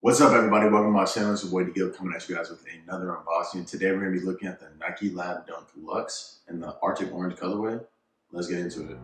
What's up, everybody? Welcome to my channel. It's your boy NikeLab coming at you guys with another unboxing. Today we're going to be looking at the NikeLab Dunk Luxe in the Arctic Orange colorway. Let's get into it.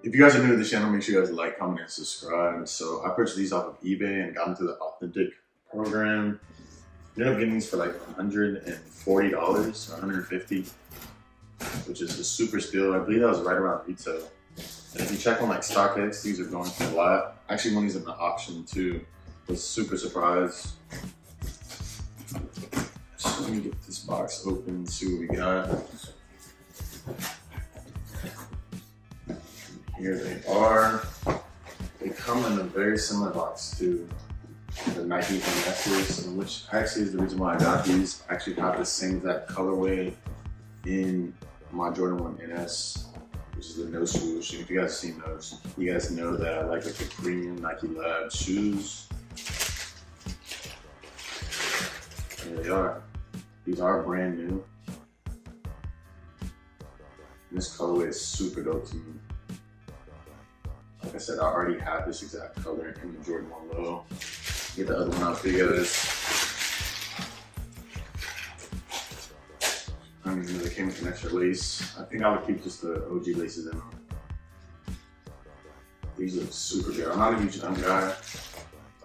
If you guys are new to the channel, make sure you guys like, comment, and subscribe. So I purchased these off of eBay and got into the Authentic program. Ended up getting these for like $140 or $150, which is a super steal. I believe that was right around retail. And if you check on like StockX, these are going for a lot. Actually, one of these in the auction too. Was super surprised. So let me get this box open, see what we got. Here they are. They come in a very similar box to the Nike NS's, which actually is the reason why I got these. I actually got the same exact colorway in my Jordan 1 NS, which is the no swoosh. And if you guys have seen those, you guys know that I like the premium NikeLab shoes. Here they are. These are brand new. And this colorway is super dope to me. Like I said, I already have this exact color in the Jordan 1 low. Get the other one out for you guys. I mean, they came with an extra lace. I think I would keep just the OG laces in them. These look super good. I'm not a huge dunk guy,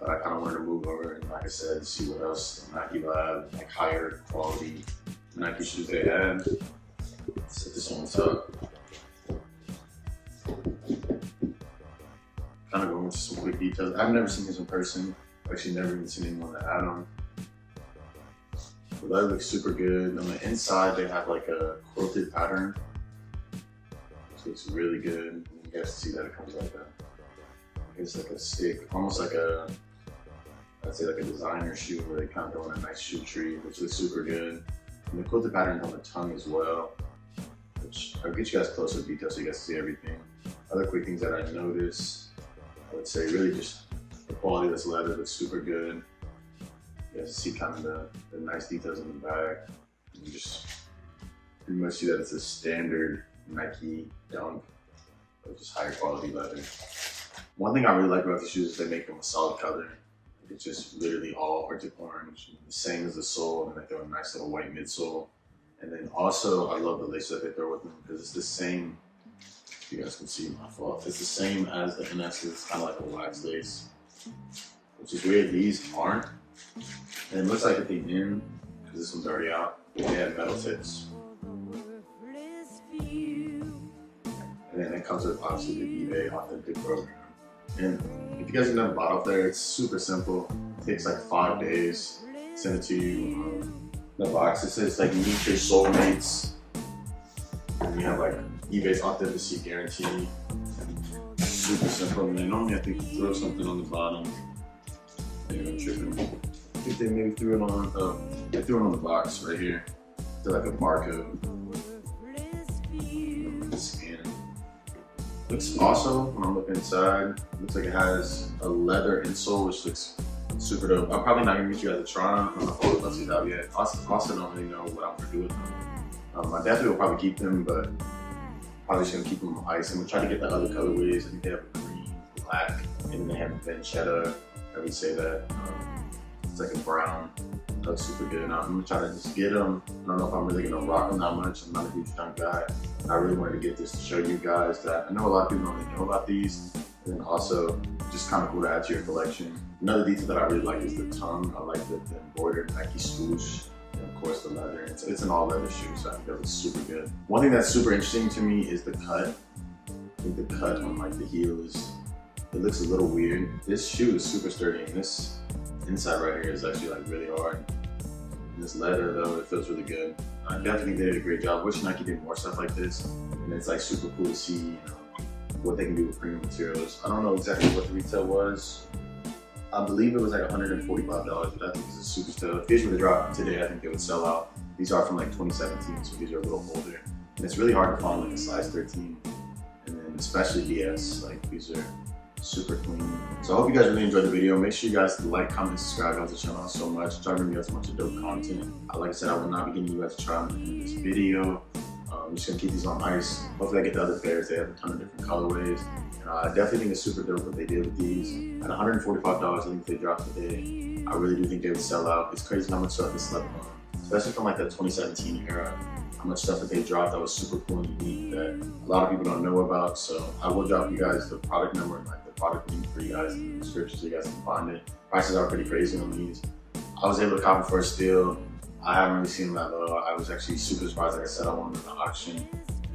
but I kind of wanted to move over and, like I said, see what else NikeLab, like higher quality Nike shoes they had. Set this on top. Kind of going into some quick details. I've never seen these in person. I've actually never even seen anyone that had them. But that looks super good. On the inside, they have like a quilted pattern. This looks really good. You guys see that it comes like a, I guess like a stick, almost like a, I'd say like a designer shoe where they kind of go in a nice shoe tree, which looks super good. And the quilted pattern on the tongue as well, which I'll get you guys closer details so you guys see everything. Other quick things that I noticed, I would say really just the quality of this leather looks super good. You guys see kind of the nice details in the back. You just pretty much see that it's a standard Nike Dunk, but just higher quality leather. One thing I really like about the shoes is they make them a solid color. It's just literally all Arctic Orange, the same as the sole, and they throw a nice little white midsole. And then also, I love the lace that they throw with them because it's the same. You guys can see my fault. It's the same as the NS. It's kind of like a wax lace, which is weird. These aren't. And it looks like at the end, because this one's already out, they have metal tips. And then it comes with obviously the eBay Authentic program. And if you guys have never bought off there, it's super simple. It takes like 5 days. Send it to you. The box, it says like meet your soulmates. And you have like eBay's authenticity guarantee. Super simple. And they normally, I think, throw something on the bottom. Maybe I'm tripping. I think they maybe threw it on. Oh, they threw it on the box right here. They're like a barcode. Scan. Looks awesome when I'm looking inside. Looks like it has a leather insole, which looks super dope. I'm probably not gonna get you guys a try on. I don't know if let's see that yet. Also don't really know what I'm gonna do with them. I definitely will probably keep them, but probably just gonna keep them on ice. I'm gonna try to get the other colorways. I think they have a green, black, and then they have a Venchetta. I would say that it's like a brown. That looks super good. And I'm gonna try to just get them. I don't know if I'm really gonna rock them that much. I'm not a huge dunk guy. I really wanted to get this to show you guys that I know a lot of people don't really know about these. And then also, just kind of cool to add to your collection. Another detail that I really like is the tongue. I like the embroidered Nike swoosh. And of course the leather. It's an all leather shoe, so I think that looks super good. One thing that's super interesting to me is the cut. I think the cut on like the heel it looks a little weird. This shoe is super sturdy, and this inside right here is actually like really hard. And this leather though, it feels really good. I definitely think they did a great job. Wish Nike did more stuff like this. And it's like super cool to see, you know, what they can do with premium materials. I don't know exactly what the retail was. I believe it was like $145, but I think this is a super steal. If these were to drop today, I think they would sell out. These are from like 2017, so these are a little older. And it's really hard to find like a size 13. And then especially DS. Like these are super clean. So I hope you guys really enjoyed the video. Make sure you guys like, comment, subscribe. It helps the channel out so much. Try to bring you guys a bunch of dope content. Like I said, I will not be getting you guys to try them in this video. I'm just gonna keep these on ice. Hopefully I get the other pairs. They have a ton of different colorways. And I definitely think it's super dope what they did with these. At $145, I think they dropped today. I really do think they would sell out. It's crazy how much stuff they slept on, especially from like the 2017 era. How much stuff that they dropped that was super cool and unique that a lot of people don't know about. So I will drop you guys the product number and like the product link for you guys in the description so you guys can find it. Prices are pretty crazy on these. I was able to cop it for a steal. I haven't really seen them that low. I was actually super surprised. Like I said, I won an auction.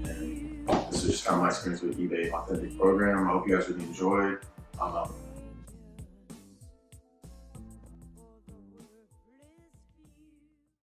And this was just kind of my experience with eBay Authentic Program. I hope you guys really enjoyed.